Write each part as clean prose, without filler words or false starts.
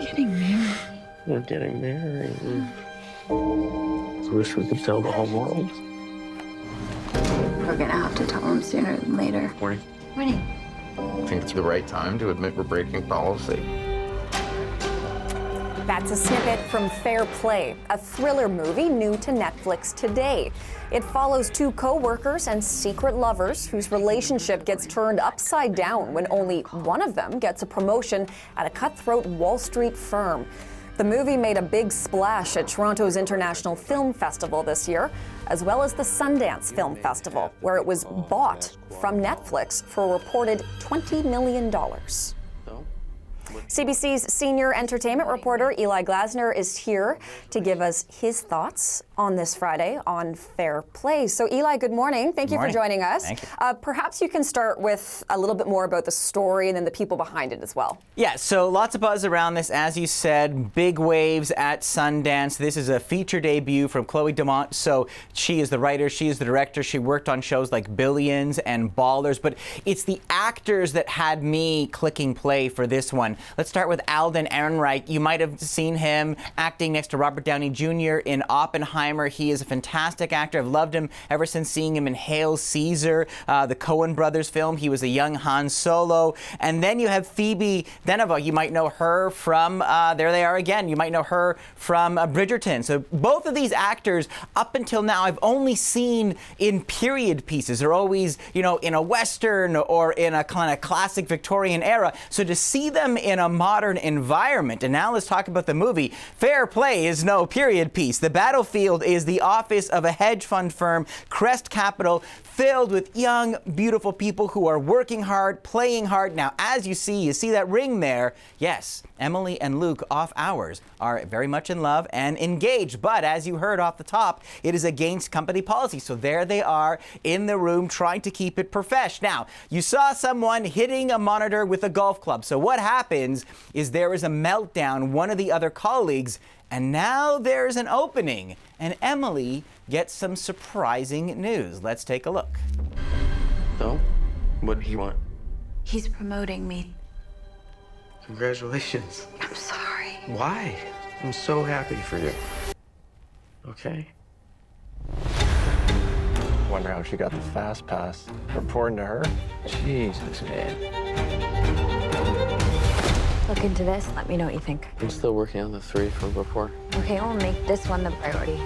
getting married. We're getting married. I wish we could tell the whole world. We're gonna have to tell him sooner than later. Morning. Morning. I think it's the right time to admit we're breaking policy. That's a snippet from Fair Play, a thriller movie new to Netflix today. It follows two co-workers and secret lovers whose relationship gets turned upside down when only one of them gets a promotion at a cutthroat Wall Street firm. The movie made a big splash at Toronto's International Film Festival this year, as well as the Sundance Film Festival, where it was bought from Netflix for a reported $20 million. CBC's senior entertainment reporter Eli Glasner is here to give us his thoughts on this Friday on Fair Play. So Eli, good morning. Thank you for joining us. Thank you. Perhaps you can start with a little bit more about the story and then the people behind it as well. Yeah, so lots of buzz around this. As you said, big waves at Sundance. This is a feature debut from Chloe Dumont. So she is the writer, she is the director. She worked on shows like Billions and Ballers, but it's the actors that had me clicking play for this one. Let's start with Alden Ehrenreich. You might have seen him acting next to Robert Downey Jr. in Oppenheimer. He is a fantastic actor. I've loved him ever since seeing him in Hail Caesar, the Coen brothers film. He was a young Han Solo. And then you have Phoebe Deneva. You might know her from, there they are again. You might know her from Bridgerton. So both of these actors, up until now, I've only seen in period pieces. They're always, you know, in a Western or in a kind of classic Victorian era. So to see them in a modern environment, and now let's talk about the movie. Fair Play is no period piece. The battlefield is the office of a hedge fund firm, Crest Capital, filled with young, beautiful people who are working hard, playing hard. Now, as you see that ring there. Yes, Emily and Luke, off hours, are very much in love and engaged. But as you heard off the top, it is against company policy. So there they are in the room trying to keep it profesh. Now, you saw someone hitting a monitor with a golf club. So what happens is there is a meltdown, one of the other colleagues, and now there's an opening, and Emily gets some surprising news. Let's take a look. So, what do you want? He's promoting me. Congratulations. I'm sorry. Why? I'm so happy for you. Okay. Wonder how she got the fast pass. Reporting to her? Jesus, man. Look into this. Let me know what you think. I'm still working on the 3 from before. Okay, we'll make this one the priority.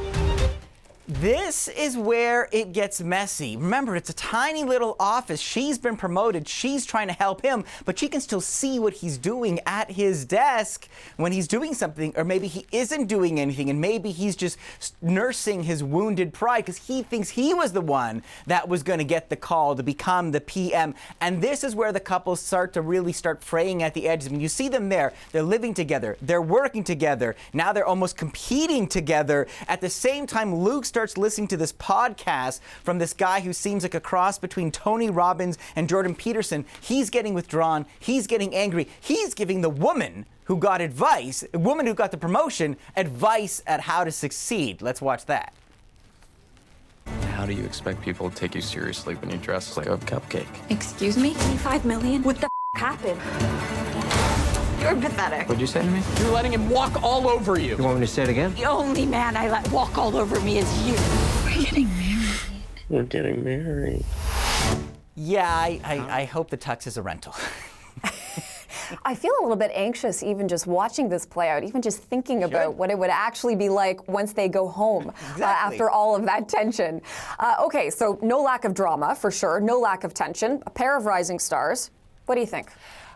This is where it gets messy. Remember, it's a tiny little office. She's been promoted. She's trying to help him, but she can still see what he's doing at his desk when he's doing something, or maybe he isn't doing anything, and maybe he's just nursing his wounded pride because he thinks he was the one that was going to get the call to become the PM. And this is where the couples start to really start fraying at the edges. I mean, you see them there. They're living together. They're working together. Now they're almost competing together. At the same time, Luke starts listening to this podcast from this guy who seems like a cross between Tony Robbins and Jordan Peterson. He's getting withdrawn. He's getting angry. He's giving the woman who got advice, a woman who got the promotion, advice at how to succeed. Let's watch that. How do you expect people to take you seriously when you dress like a cupcake? Excuse me? 25 million? What the happened? You're pathetic. What'd you say to me? You're letting him walk all over you. You want me to say it again? The only man I let walk all over me is you. We're getting married. We're getting married. Yeah, I hope the tux is a rental. I feel a little bit anxious even just watching this play out, even just thinking about what it would actually be like once they go home after all of that tension. Okay, so no lack of drama, for sure. No lack of tension. A pair of rising stars. What do you think?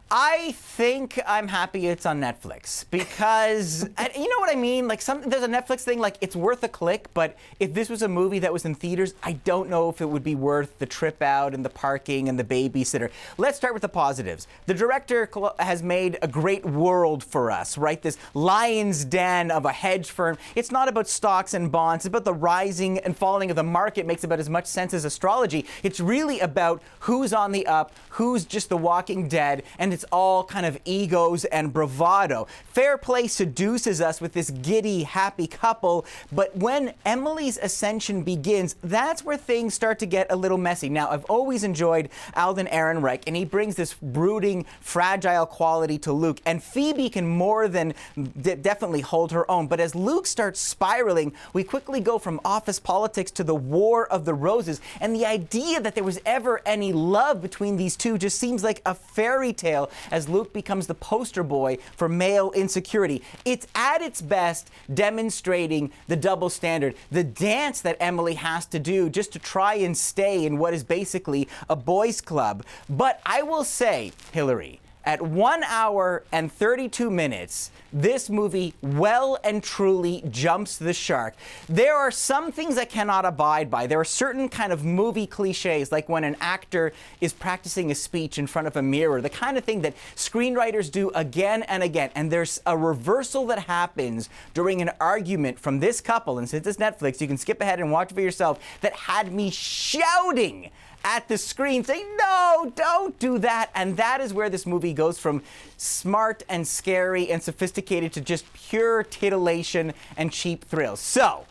I think I'm happy it's on Netflix because, you know what I mean? Like, there's a Netflix thing, like, it's worth a click, but if this was a movie that was in theaters, I don't know if it would be worth the trip out and the parking and the babysitter. Let's start with the positives. The director has made a great world for us, right? This lion's den of a hedge firm. It's not about stocks and bonds. It's about the rising and falling of the market. It makes about as much sense as astrology. It's really about who's on the up, who's just the walking dead, and it's all kind of egos and bravado. Fair Play seduces us with this giddy, happy couple, but when Emily's ascension begins, that's where things start to get a little messy. Now, I've always enjoyed Alden Ehrenreich, and he brings this brooding, fragile quality to Luke, and Phoebe can more than definitely hold her own. But as Luke starts spiraling, we quickly go from office politics to the War of the Roses, and the idea that there was ever any love between these two just seems like a fairy tale as Luke becomes the poster boy for male insecurity. It's at its best demonstrating the double standard, the dance that Emily has to do just to try and stay in what is basically a boys' club. But I will say, Hillary, at 1 hour and 32 minutes, this movie well and truly jumps the shark. There are some things I cannot abide by. There are certain kind of movie cliches, like when an actor is practicing a speech in front of a mirror, the kind of thing that screenwriters do again and again. And there's a reversal that happens during an argument from this couple, and since it's Netflix, you can skip ahead and watch it for yourself, that had me shouting at the screen saying, no, don't do that. And that is where this movie goes from smart and scary and sophisticated to just pure titillation and cheap thrills. So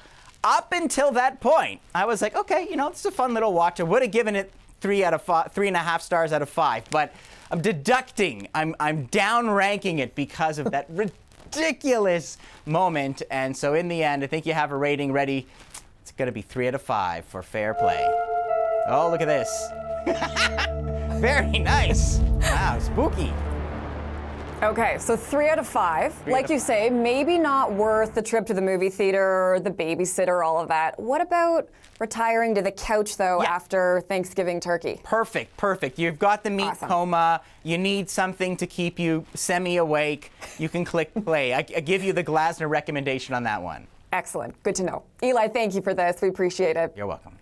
up until that point, I was like, okay, this is a fun little watch. I would have given it 3.5 stars out of 5, but I'm deducting, I'm down ranking it because of that ridiculous moment. And so in the end, I think you have a rating ready. It's going to be 3 out of 5 for Fair Play. Oh, look at this. Very nice. Wow, spooky. Okay, so 3 out of 5. Like you say, maybe not worth the trip to the movie theater, the babysitter, all of that. What about retiring to the couch, though, after Thanksgiving turkey? Perfect. You've got the meat coma. You need something to keep you semi-awake. You can click play. I give you the Glasner recommendation on that one. Excellent. Good to know. Eli, thank you for this. We appreciate it. You're welcome.